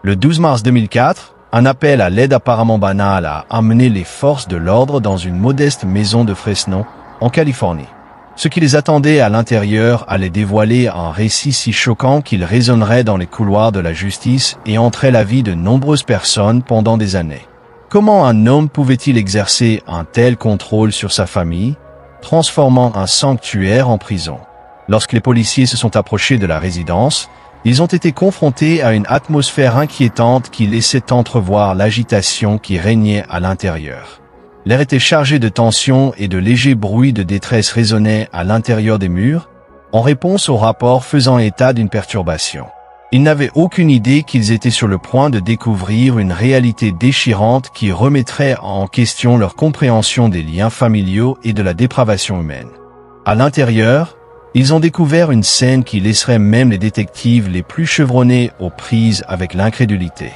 Le 12 mars 2004, un appel à l'aide apparemment banal a amené les forces de l'ordre dans une modeste maison de Fresno, en Californie. Ce qui les attendait à l'intérieur allait dévoiler un récit si choquant qu'il résonnerait dans les couloirs de la justice et entrait la vie de nombreuses personnes pendant des années. Comment un homme pouvait-il exercer un tel contrôle sur sa famille, transformant un sanctuaire en prison? Lorsque les policiers se sont approchés de la résidence, ils ont été confrontés à une atmosphère inquiétante qui laissait entrevoir l'agitation qui régnait à l'intérieur. L'air était chargé de tension et de légers bruits de détresse résonnaient à l'intérieur des murs, en réponse au rapport faisant état d'une perturbation. Ils n'avaient aucune idée qu'ils étaient sur le point de découvrir une réalité déchirante qui remettrait en question leur compréhension des liens familiaux et de la dépravation humaine. À l'intérieur, ils ont découvert une scène qui laisserait même les détectives les plus chevronnés aux prises avec l'incrédulité.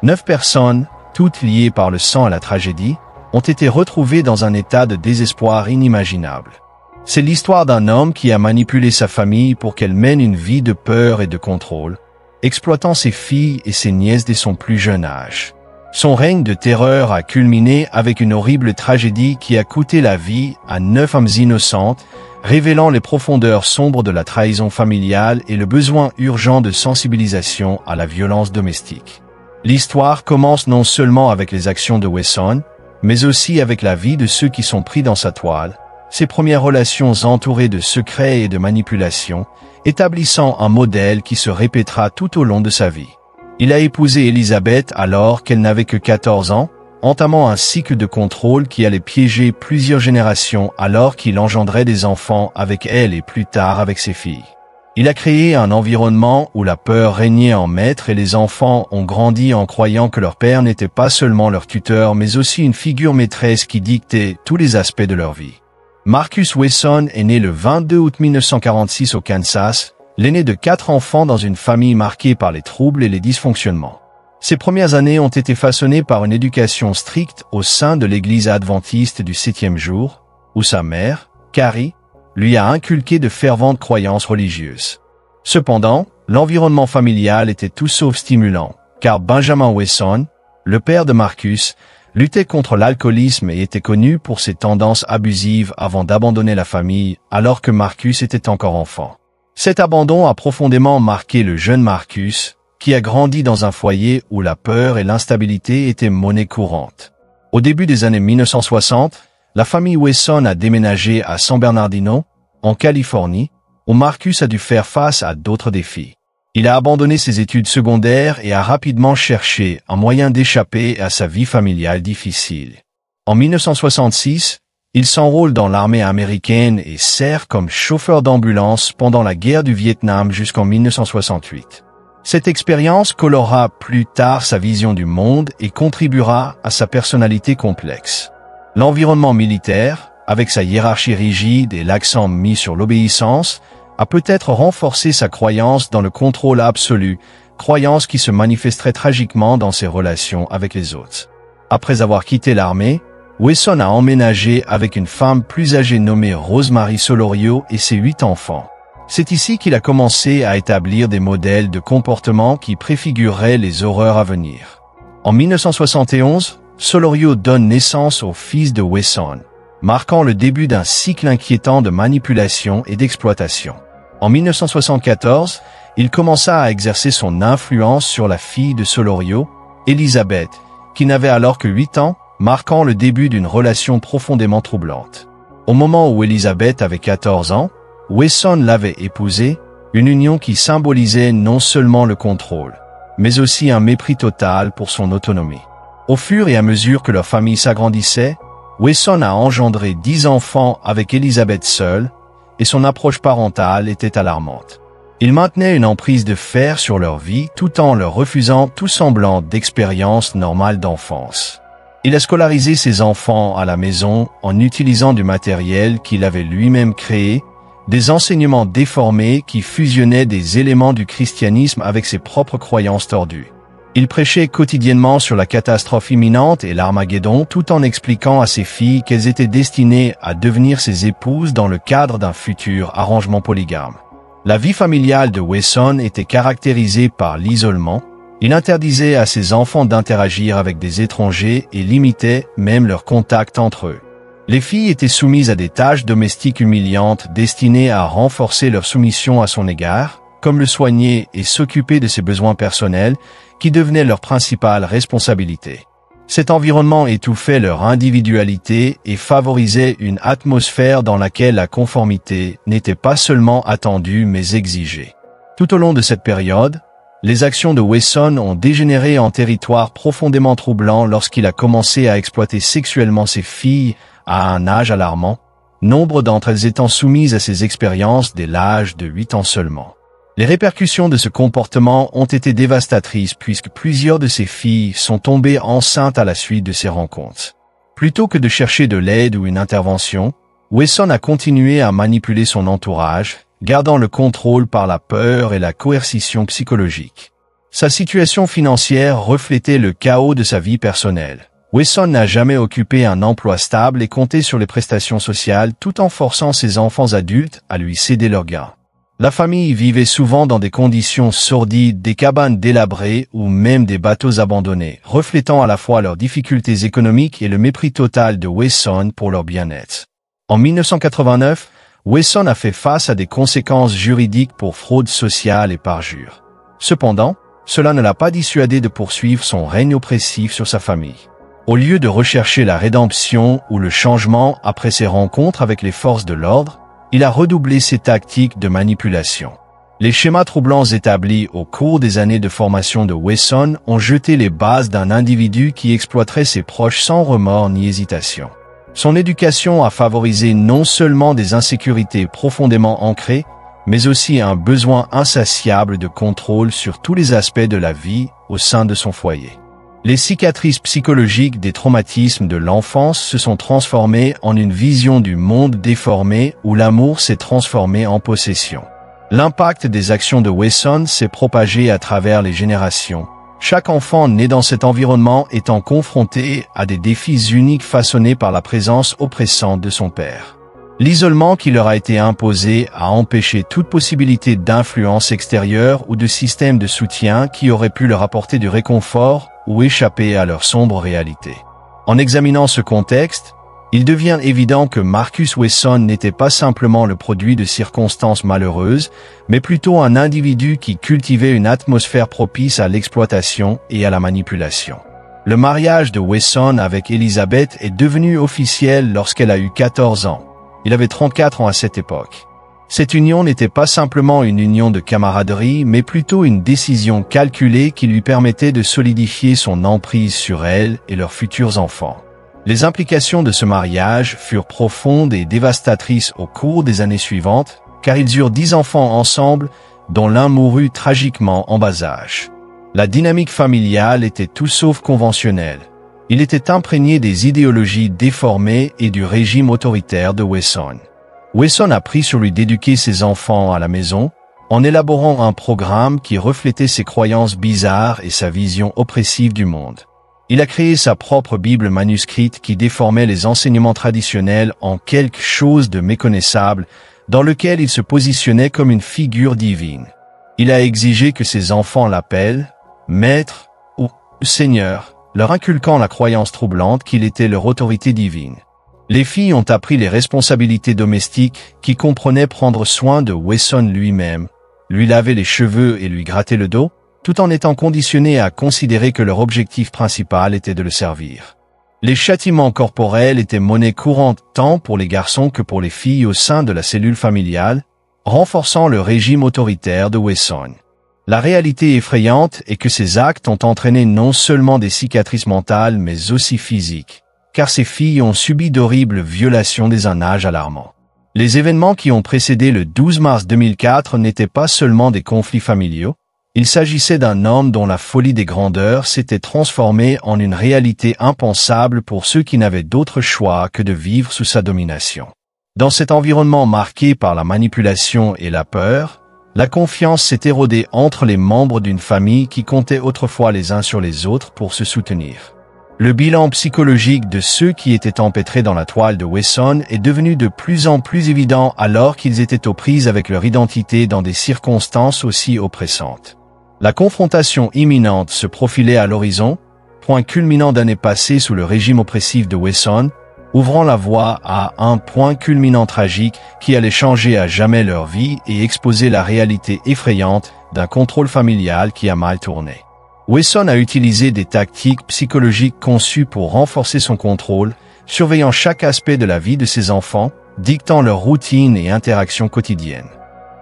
9 personnes, toutes liées par le sang à la tragédie, ont été retrouvées dans un état de désespoir inimaginable. C'est l'histoire d'un homme qui a manipulé sa famille pour qu'elle mène une vie de peur et de contrôle, exploitant ses filles et ses nièces dès son plus jeune âge. Son règne de terreur a culminé avec une horrible tragédie qui a coûté la vie à 9 âmes innocentes, révélant les profondeurs sombres de la trahison familiale et le besoin urgent de sensibilisation à la violence domestique. L'histoire commence non seulement avec les actions de Wesson, mais aussi avec la vie de ceux qui sont pris dans sa toile, ses premières relations entourées de secrets et de manipulations, établissant un modèle qui se répétera tout au long de sa vie. Il a épousé Elizabeth alors qu'elle n'avait que 14 ans, entamant un cycle de contrôle qui allait piéger plusieurs générations alors qu'il engendrait des enfants avec elle et plus tard avec ses filles. Il a créé un environnement où la peur régnait en maître et les enfants ont grandi en croyant que leur père n'était pas seulement leur tuteur mais aussi une figure maîtresse qui dictait tous les aspects de leur vie. Marcus Wesson est né le 22 août 1946 au Kansas, l'aîné de 4 enfants dans une famille marquée par les troubles et les dysfonctionnements. Ses premières années ont été façonnées par une éducation stricte au sein de l'Église adventiste du 7e jour, où sa mère, Carrie, lui a inculqué de ferventes croyances religieuses. Cependant, l'environnement familial était tout sauf stimulant, car Benjamin Wesson, le père de Marcus, luttait contre l'alcoolisme et était connu pour ses tendances abusives avant d'abandonner la famille alors que Marcus était encore enfant. Cet abandon a profondément marqué le jeune Marcus, qui a grandi dans un foyer où la peur et l'instabilité étaient monnaie courante. Au début des années 1960, la famille Wesson a déménagé à San Bernardino, en Californie, où Marcus a dû faire face à d'autres défis. Il a abandonné ses études secondaires et a rapidement cherché un moyen d'échapper à sa vie familiale difficile. En 1966, il s'enrôle dans l'armée américaine et sert comme chauffeur d'ambulance pendant la guerre du Vietnam jusqu'en 1968. Cette expérience colorera plus tard sa vision du monde et contribuera à sa personnalité complexe. L'environnement militaire, avec sa hiérarchie rigide et l'accent mis sur l'obéissance, a peut-être renforcé sa croyance dans le contrôle absolu, croyance qui se manifesterait tragiquement dans ses relations avec les autres. Après avoir quitté l'armée, Wesson a emménagé avec une femme plus âgée nommée Rosemary Solorio et ses 8 enfants. C'est ici qu'il a commencé à établir des modèles de comportement qui préfigureraient les horreurs à venir. En 1971, Solorio donne naissance au fils de Wesson, marquant le début d'un cycle inquiétant de manipulation et d'exploitation. En 1974, il commença à exercer son influence sur la fille de Solorio, Elizabeth, qui n'avait alors que 8 ans, marquant le début d'une relation profondément troublante. Au moment où Elizabeth avait 14 ans, Wesson l'avait épousée, une union qui symbolisait non seulement le contrôle, mais aussi un mépris total pour son autonomie. Au fur et à mesure que leur famille s'agrandissait, Wesson a engendré 10 enfants avec Elizabeth seule, et son approche parentale était alarmante. Il maintenait une emprise de fer sur leur vie tout en leur refusant tout semblant d'expérience normale d'enfance. Il a scolarisé ses enfants à la maison en utilisant du matériel qu'il avait lui-même créé, des enseignements déformés qui fusionnaient des éléments du christianisme avec ses propres croyances tordues. Il prêchait quotidiennement sur la catastrophe imminente et l'Armageddon tout en expliquant à ses filles qu'elles étaient destinées à devenir ses épouses dans le cadre d'un futur arrangement polygame. La vie familiale de Wesson était caractérisée par l'isolement, Il interdisait à ses enfants d'interagir avec des étrangers et limitait même leur contact entre eux. Les filles étaient soumises à des tâches domestiques humiliantes destinées à renforcer leur soumission à son égard, comme le soigner et s'occuper de ses besoins personnels, qui devenaient leur principale responsabilité. Cet environnement étouffait leur individualité et favorisait une atmosphère dans laquelle la conformité n'était pas seulement attendue mais exigée. Tout au long de cette période, les actions de Wesson ont dégénéré en territoire profondément troublant lorsqu'il a commencé à exploiter sexuellement ses filles à un âge alarmant, nombre d'entre elles étant soumises à ces expériences dès l'âge de 8 ans seulement. Les répercussions de ce comportement ont été dévastatrices puisque plusieurs de ces filles sont tombées enceintes à la suite de ces rencontres. Plutôt que de chercher de l'aide ou une intervention, Wesson a continué à manipuler son entourage, gardant le contrôle par la peur et la coercition psychologique. Sa situation financière reflétait le chaos de sa vie personnelle. Wesson n'a jamais occupé un emploi stable et comptait sur les prestations sociales tout en forçant ses enfants adultes à lui céder leurs gains. La famille vivait souvent dans des conditions sordides, des cabanes délabrées ou même des bateaux abandonnés, reflétant à la fois leurs difficultés économiques et le mépris total de Wesson pour leur bien-être. En 1989, Wesson a fait face à des conséquences juridiques pour fraude sociale et parjure. Cependant, cela ne l'a pas dissuadé de poursuivre son règne oppressif sur sa famille. Au lieu de rechercher la rédemption ou le changement après ses rencontres avec les forces de l'ordre, il a redoublé ses tactiques de manipulation. Les schémas troublants établis au cours des années de formation de Wesson ont jeté les bases d'un individu qui exploiterait ses proches sans remords ni hésitation. Son éducation a favorisé non seulement des insécurités profondément ancrées, mais aussi un besoin insatiable de contrôle sur tous les aspects de la vie au sein de son foyer. Les cicatrices psychologiques des traumatismes de l'enfance se sont transformées en une vision du monde déformée où l'amour s'est transformé en possession. L'impact des actions de Wesson s'est propagé à travers les générations. Chaque enfant né dans cet environnement étant confronté à des défis uniques façonnés par la présence oppressante de son père. L'isolement qui leur a été imposé a empêché toute possibilité d'influence extérieure ou de système de soutien qui aurait pu leur apporter du réconfort ou échapper à leur sombre réalité. En examinant ce contexte, il devient évident que Marcus Wesson n'était pas simplement le produit de circonstances malheureuses, mais plutôt un individu qui cultivait une atmosphère propice à l'exploitation et à la manipulation. Le mariage de Wesson avec Elizabeth est devenu officiel lorsqu'elle a eu 14 ans. Il avait 34 ans à cette époque. Cette union n'était pas simplement une union de camaraderie, mais plutôt une décision calculée qui lui permettait de solidifier son emprise sur elle et leurs futurs enfants. Les implications de ce mariage furent profondes et dévastatrices au cours des années suivantes, car ils eurent 10 enfants ensemble, dont l'un mourut tragiquement en bas âge. La dynamique familiale était tout sauf conventionnelle. Il était imprégné des idéologies déformées et du régime autoritaire de Wesson. Wesson a pris sur lui d'éduquer ses enfants à la maison, en élaborant un programme qui reflétait ses croyances bizarres et sa vision oppressive du monde. Il a créé sa propre Bible manuscrite qui déformait les enseignements traditionnels en quelque chose de méconnaissable, dans lequel il se positionnait comme une figure divine. Il a exigé que ses enfants l'appellent « Maître » ou « Seigneur », leur inculquant la croyance troublante qu'il était leur autorité divine. Les filles ont appris les responsabilités domestiques qui comprenaient prendre soin de Wesson lui-même, lui laver les cheveux et lui gratter le dos, tout en étant conditionnées à considérer que leur objectif principal était de le servir. Les châtiments corporels étaient monnaie courante tant pour les garçons que pour les filles au sein de la cellule familiale, renforçant le régime autoritaire de Wesson. La réalité effrayante est que ces actes ont entraîné non seulement des cicatrices mentales mais aussi physiques, car ces filles ont subi d'horribles violations dès un âge alarmant. Les événements qui ont précédé le 12 mars 2004 n'étaient pas seulement des conflits familiaux, il s'agissait d'un homme dont la folie des grandeurs s'était transformée en une réalité impensable pour ceux qui n'avaient d'autre choix que de vivre sous sa domination. Dans cet environnement marqué par la manipulation et la peur, la confiance s'est érodée entre les membres d'une famille qui comptaient autrefois les uns sur les autres pour se soutenir. Le bilan psychologique de ceux qui étaient empêtrés dans la toile de Wesson est devenu de plus en plus évident alors qu'ils étaient aux prises avec leur identité dans des circonstances aussi oppressantes. La confrontation imminente se profilait à l'horizon, point culminant d'années passées sous le régime oppressif de Wesson, ouvrant la voie à un point culminant tragique qui allait changer à jamais leur vie et exposer la réalité effrayante d'un contrôle familial qui a mal tourné. Wesson a utilisé des tactiques psychologiques conçues pour renforcer son contrôle, surveillant chaque aspect de la vie de ses enfants, dictant leur routine et interactions quotidiennes.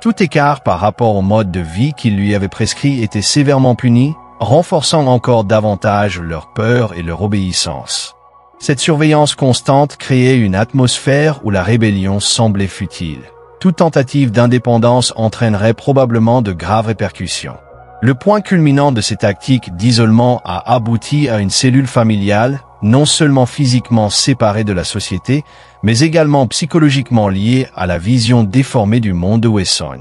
Tout écart par rapport au mode de vie qu'il lui avait prescrit était sévèrement puni, renforçant encore davantage leur peur et leur obéissance. Cette surveillance constante créait une atmosphère où la rébellion semblait futile. Toute tentative d'indépendance entraînerait probablement de graves répercussions. Le point culminant de ces tactiques d'isolement a abouti à une cellule familiale, non seulement physiquement séparée de la société, mais également psychologiquement liée à la vision déformée du monde de Wesson.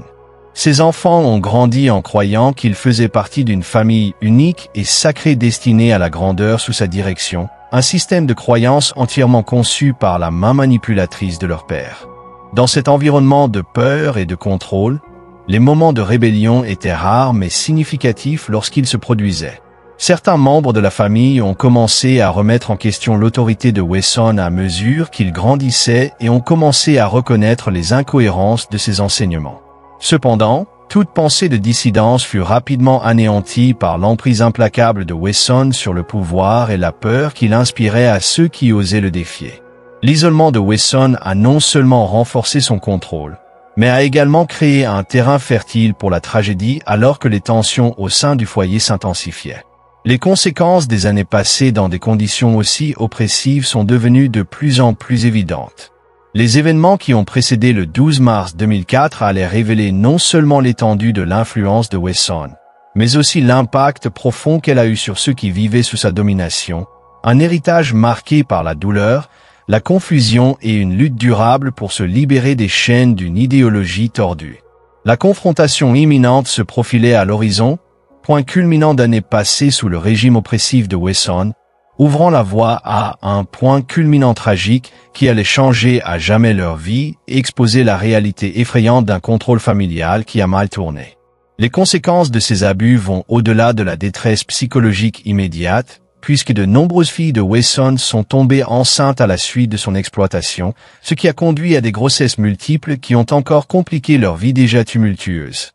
Ces enfants ont grandi en croyant qu'ils faisaient partie d'une famille unique et sacrée destinée à la grandeur sous sa direction, un système de croyances entièrement conçu par la main manipulatrice de leur père. Dans cet environnement de peur et de contrôle, les moments de rébellion étaient rares mais significatifs lorsqu'ils se produisaient. Certains membres de la famille ont commencé à remettre en question l'autorité de Wesson à mesure qu'il grandissait et ont commencé à reconnaître les incohérences de ses enseignements. Cependant, toute pensée de dissidence fut rapidement anéantie par l'emprise implacable de Wesson sur le pouvoir et la peur qu'il inspirait à ceux qui osaient le défier. L'isolement de Wesson a non seulement renforcé son contrôle, mais a également créé un terrain fertile pour la tragédie alors que les tensions au sein du foyer s'intensifiaient. Les conséquences des années passées dans des conditions aussi oppressives sont devenues de plus en plus évidentes. Les événements qui ont précédé le 12 mars 2004 allaient révéler non seulement l'étendue de l'influence de Wesson, mais aussi l'impact profond qu'elle a eu sur ceux qui vivaient sous sa domination, un héritage marqué par la douleur, la confusion et une lutte durable pour se libérer des chaînes d'une idéologie tordue. La confrontation imminente se profilait à l'horizon, point culminant d'années passées sous le régime oppressif de Wesson, ouvrant la voie à un point culminant tragique qui allait changer à jamais leur vie et exposer la réalité effrayante d'un contrôle familial qui a mal tourné. Les conséquences de ces abus vont au-delà de la détresse psychologique immédiate, puisque de nombreuses filles de Wesson sont tombées enceintes à la suite de son exploitation, ce qui a conduit à des grossesses multiples qui ont encore compliqué leur vie déjà tumultueuse.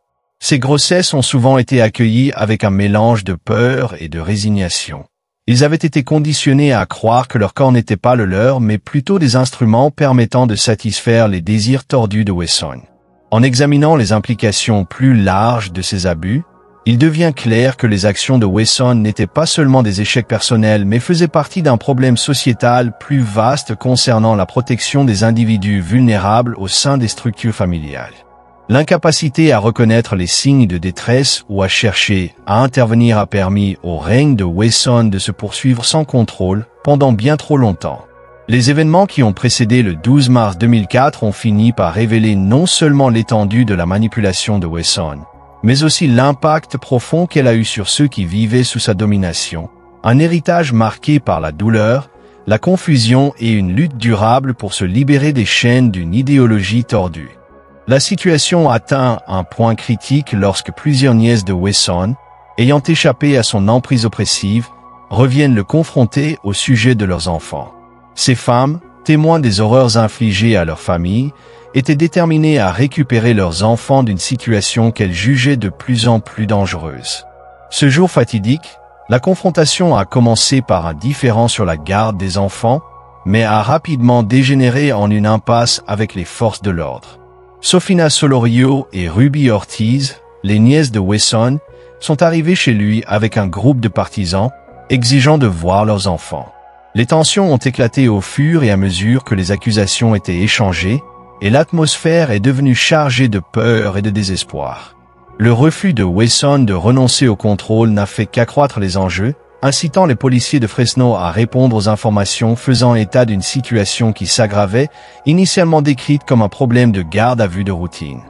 Ces grossesses ont souvent été accueillies avec un mélange de peur et de résignation. Ils avaient été conditionnés à croire que leur corps n'était pas le leur, mais plutôt des instruments permettant de satisfaire les désirs tordus de Wesson. En examinant les implications plus larges de ces abus, il devient clair que les actions de Wesson n'étaient pas seulement des échecs personnels, mais faisaient partie d'un problème sociétal plus vaste concernant la protection des individus vulnérables au sein des structures familiales. L'incapacité à reconnaître les signes de détresse ou à chercher à intervenir a permis au règne de Wesson de se poursuivre sans contrôle pendant bien trop longtemps. Les événements qui ont précédé le 12 mars 2004 ont fini par révéler non seulement l'étendue de la manipulation de Wesson, mais aussi l'impact profond qu'elle a eu sur ceux qui vivaient sous sa domination, un héritage marqué par la douleur, la confusion et une lutte durable pour se libérer des chaînes d'une idéologie tordue. La situation atteint un point critique lorsque plusieurs nièces de Wesson, ayant échappé à son emprise oppressive, reviennent le confronter au sujet de leurs enfants. Ces femmes, témoins des horreurs infligées à leur famille, étaient déterminées à récupérer leurs enfants d'une situation qu'elles jugeaient de plus en plus dangereuse. Ce jour fatidique, la confrontation a commencé par un différend sur la garde des enfants, mais a rapidement dégénéré en une impasse avec les forces de l'ordre. Sofina Solorio et Ruby Ortiz, les nièces de Wesson, sont arrivées chez lui avec un groupe de partisans, exigeant de voir leurs enfants. Les tensions ont éclaté au fur et à mesure que les accusations étaient échangées, et l'atmosphère est devenue chargée de peur et de désespoir. Le refus de Wesson de renoncer au contrôle n'a fait qu'accroître les enjeux, incitant les policiers de Fresno à répondre aux informations faisant état d'une situation qui s'aggravait, initialement décrite comme un problème de garde à vue de routine.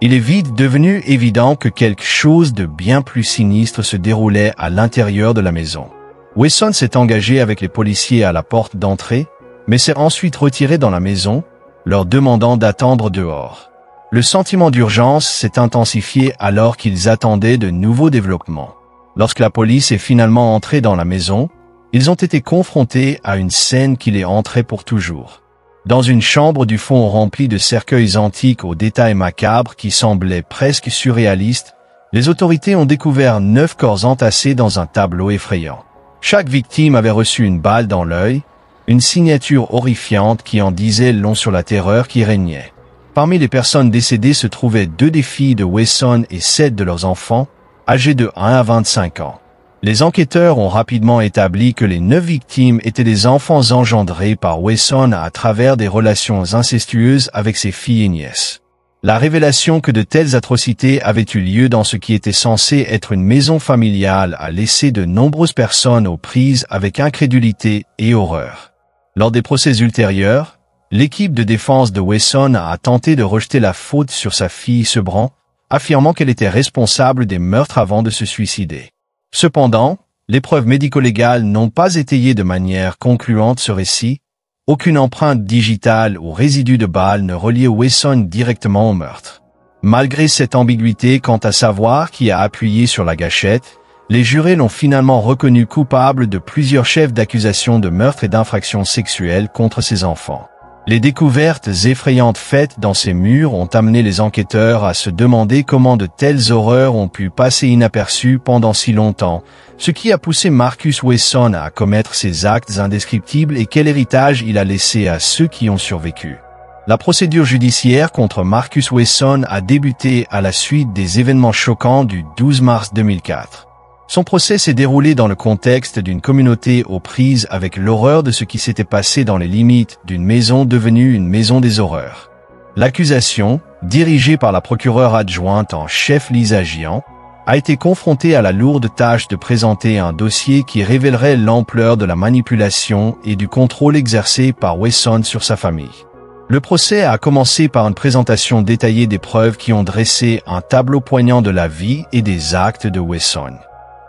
Il est vite devenu évident que quelque chose de bien plus sinistre se déroulait à l'intérieur de la maison. Wesson s'est engagé avec les policiers à la porte d'entrée, mais s'est ensuite retiré dans la maison, leur demandant d'attendre dehors. Le sentiment d'urgence s'est intensifié alors qu'ils attendaient de nouveaux développements. Lorsque la police est finalement entrée dans la maison, ils ont été confrontés à une scène qui les hantrait pour toujours. Dans une chambre du fond remplie de cercueils antiques aux détails macabres qui semblaient presque surréalistes, les autorités ont découvert 9 corps entassés dans un tableau effrayant. Chaque victime avait reçu une balle dans l'œil, une signature horrifiante qui en disait long sur la terreur qui régnait. Parmi les personnes décédées se trouvaient 2 des filles de Wesson et 7 de leurs enfants, âgés de 1 à 25 ans. Les enquêteurs ont rapidement établi que les 9 victimes étaient des enfants engendrés par Wesson à travers des relations incestueuses avec ses filles et nièces. La révélation que de telles atrocités avaient eu lieu dans ce qui était censé être une maison familiale a laissé de nombreuses personnes aux prises avec incrédulité et horreur. Lors des procès ultérieurs, l'équipe de défense de Wesson a tenté de rejeter la faute sur sa fille Sebran, affirmant qu'elle était responsable des meurtres avant de se suicider. Cependant, les preuves médico-légales n'ont pas étayé de manière concluante ce récit. Aucune empreinte digitale ou résidu de balle ne reliait Wesson directement au meurtre. Malgré cette ambiguïté quant à savoir qui a appuyé sur la gâchette, les jurés l'ont finalement reconnu coupable de plusieurs chefs d'accusation de meurtre et d'infractions sexuelles contre ses enfants. Les découvertes effrayantes faites dans ces murs ont amené les enquêteurs à se demander comment de telles horreurs ont pu passer inaperçues pendant si longtemps, ce qui a poussé Marcus Wesson à commettre ces actes indescriptibles et quel héritage il a laissé à ceux qui ont survécu. La procédure judiciaire contre Marcus Wesson a débuté à la suite des événements choquants du 12 mars 2004. Son procès s'est déroulé dans le contexte d'une communauté aux prises avec l'horreur de ce qui s'était passé dans les limites d'une maison devenue une maison des horreurs. L'accusation, dirigée par la procureure adjointe en chef Lisa Gian, a été confrontée à la lourde tâche de présenter un dossier qui révélerait l'ampleur de la manipulation et du contrôle exercé par Wesson sur sa famille. Le procès a commencé par une présentation détaillée des preuves qui ont dressé un tableau poignant de la vie et des actes de Wesson.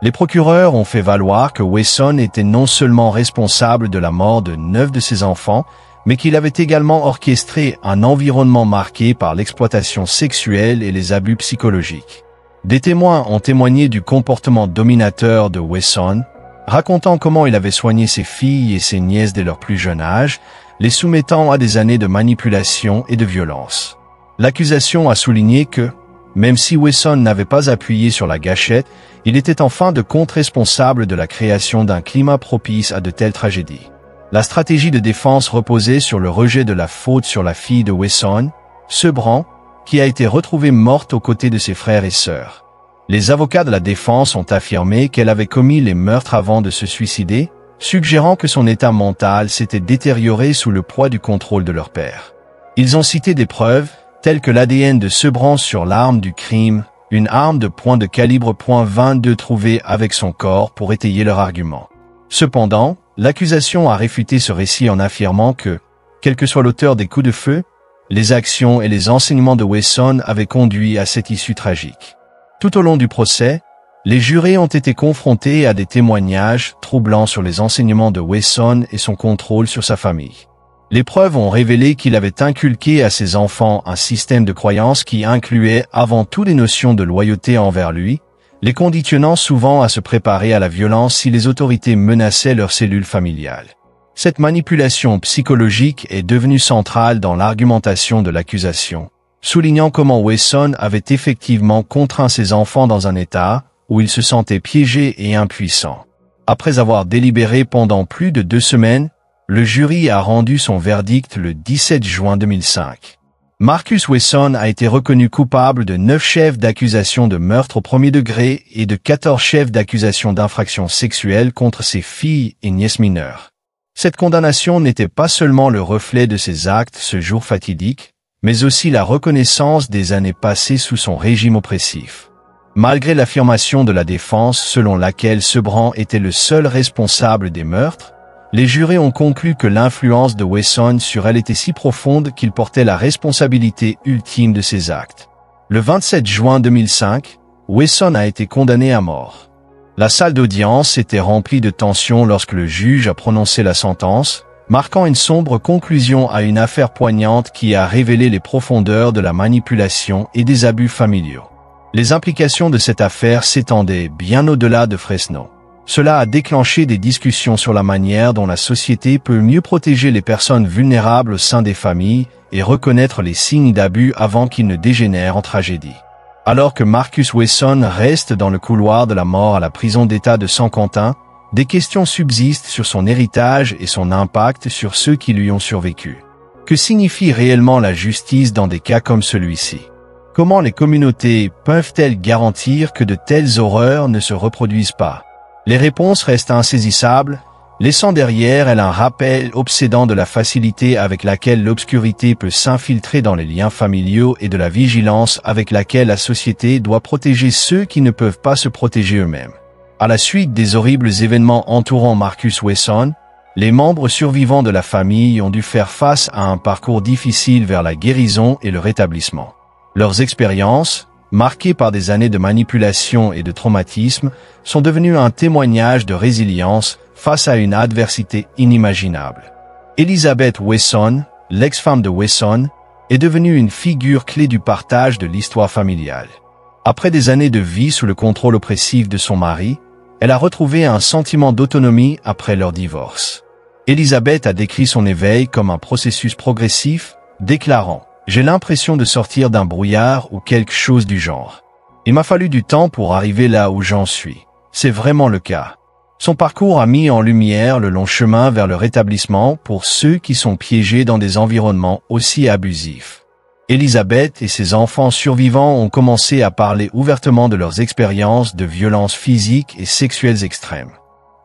Les procureurs ont fait valoir que Wesson était non seulement responsable de la mort de 9 de ses enfants, mais qu'il avait également orchestré un environnement marqué par l'exploitation sexuelle et les abus psychologiques. Des témoins ont témoigné du comportement dominateur de Wesson, racontant comment il avait soigné ses filles et ses nièces dès leur plus jeune âge, les soumettant à des années de manipulation et de violence. L'accusation a souligné que, même si Wesson n'avait pas appuyé sur la gâchette, il était en fin de compte responsable de la création d'un climat propice à de telles tragédies. La stratégie de défense reposait sur le rejet de la faute sur la fille de Wesson, Sebran, qui a été retrouvée morte aux côtés de ses frères et sœurs. Les avocats de la défense ont affirmé qu'elle avait commis les meurtres avant de se suicider, suggérant que son état mental s'était détérioré sous le poids du contrôle de leur père. Ils ont cité des preuves, telles que l'ADN de Sebran sur l'arme du crime, une arme de point de calibre .22 trouvée avec son corps pour étayer leur argument. Cependant, l'accusation a réfuté ce récit en affirmant que, quel que soit l'auteur des coups de feu, les actions et les enseignements de Wesson avaient conduit à cette issue tragique. Tout au long du procès, les jurés ont été confrontés à des témoignages troublants sur les enseignements de Wesson et son contrôle sur sa famille. Les preuves ont révélé qu'il avait inculqué à ses enfants un système de croyances qui incluait avant tout les notions de loyauté envers lui, les conditionnant souvent à se préparer à la violence si les autorités menaçaient leurs cellules familiales. Cette manipulation psychologique est devenue centrale dans l'argumentation de l'accusation, soulignant comment Wesson avait effectivement contraint ses enfants dans un état où ils se sentaient piégés et impuissants. Après avoir délibéré pendant plus de 2 semaines, le jury a rendu son verdict le 17 juin 2005. Marcus Wesson a été reconnu coupable de 9 chefs d'accusation de meurtre au premier degré et de 14 chefs d'accusation d'infraction sexuelle contre ses filles et nièces mineures. Cette condamnation n'était pas seulement le reflet de ses actes ce jour fatidique, mais aussi la reconnaissance des années passées sous son régime oppressif. Malgré l'affirmation de la défense selon laquelle Sebran était le seul responsable des meurtres, les jurés ont conclu que l'influence de Wesson sur elle était si profonde qu'il portait la responsabilité ultime de ses actes. Le 27 juin 2005, Wesson a été condamné à mort. La salle d'audience était remplie de tension lorsque le juge a prononcé la sentence, marquant une sombre conclusion à une affaire poignante qui a révélé les profondeurs de la manipulation et des abus familiaux. Les implications de cette affaire s'étendaient bien au-delà de Fresno. Cela a déclenché des discussions sur la manière dont la société peut mieux protéger les personnes vulnérables au sein des familles et reconnaître les signes d'abus avant qu'ils ne dégénèrent en tragédie. Alors que Marcus Wesson reste dans le couloir de la mort à la prison d'État de San Quentin, des questions subsistent sur son héritage et son impact sur ceux qui lui ont survécu. Que signifie réellement la justice dans des cas comme celui-ci? Comment les communautés peuvent-elles garantir que de telles horreurs ne se reproduisent pas? Les réponses restent insaisissables, laissant derrière elles un rappel obsédant de la facilité avec laquelle l'obscurité peut s'infiltrer dans les liens familiaux et de la vigilance avec laquelle la société doit protéger ceux qui ne peuvent pas se protéger eux-mêmes. À la suite des horribles événements entourant Marcus Wesson, les membres survivants de la famille ont dû faire face à un parcours difficile vers la guérison et le rétablissement. Leurs expériences, marquées par des années de manipulation et de traumatisme, sont devenues un témoignage de résilience face à une adversité inimaginable. Elizabeth Wesson, l'ex-femme de Wesson, est devenue une figure clé du partage de l'histoire familiale. Après des années de vie sous le contrôle oppressif de son mari, elle a retrouvé un sentiment d'autonomie après leur divorce. Elizabeth a décrit son éveil comme un processus progressif, déclarant « J'ai l'impression de sortir d'un brouillard ou quelque chose du genre. Il m'a fallu du temps pour arriver là où j'en suis. C'est vraiment le cas. » Son parcours a mis en lumière le long chemin vers le rétablissement pour ceux qui sont piégés dans des environnements aussi abusifs. Elizabeth et ses enfants survivants ont commencé à parler ouvertement de leurs expériences de violences physiques et sexuelles extrêmes.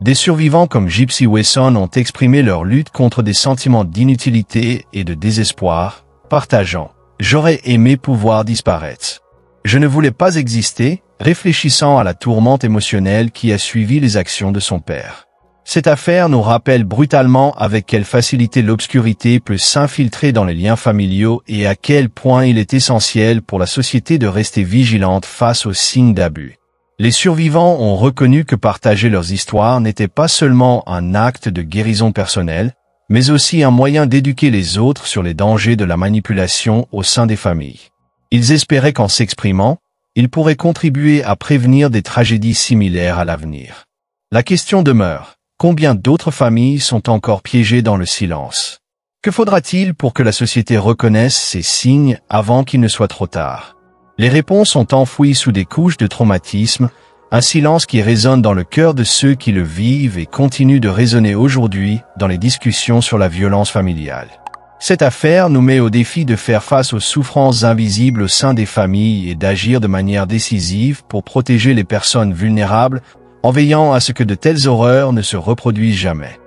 Des survivants comme Gypsy Wesson ont exprimé leur lutte contre des sentiments d'inutilité et de désespoir, partageant « J'aurais aimé pouvoir disparaître. Je ne voulais pas exister », réfléchissant à la tourmente émotionnelle qui a suivi les actions de son père. Cette affaire nous rappelle brutalement avec quelle facilité l'obscurité peut s'infiltrer dans les liens familiaux et à quel point il est essentiel pour la société de rester vigilante face aux signes d'abus. Les survivants ont reconnu que partager leurs histoires n'était pas seulement un acte de guérison personnelle, mais aussi un moyen d'éduquer les autres sur les dangers de la manipulation au sein des familles. Ils espéraient qu'en s'exprimant, ils pourraient contribuer à prévenir des tragédies similaires à l'avenir. La question demeure. Combien d'autres familles sont encore piégées dans le silence? Que faudra-t-il pour que la société reconnaisse ces signes avant qu'il ne soit trop tard? Les réponses sont enfouies sous des couches de traumatisme, un silence qui résonne dans le cœur de ceux qui le vivent et continue de résonner aujourd'hui dans les discussions sur la violence familiale. Cette affaire nous met au défi de faire face aux souffrances invisibles au sein des familles et d'agir de manière décisive pour protéger les personnes vulnérables en veillant à ce que de telles horreurs ne se reproduisent jamais.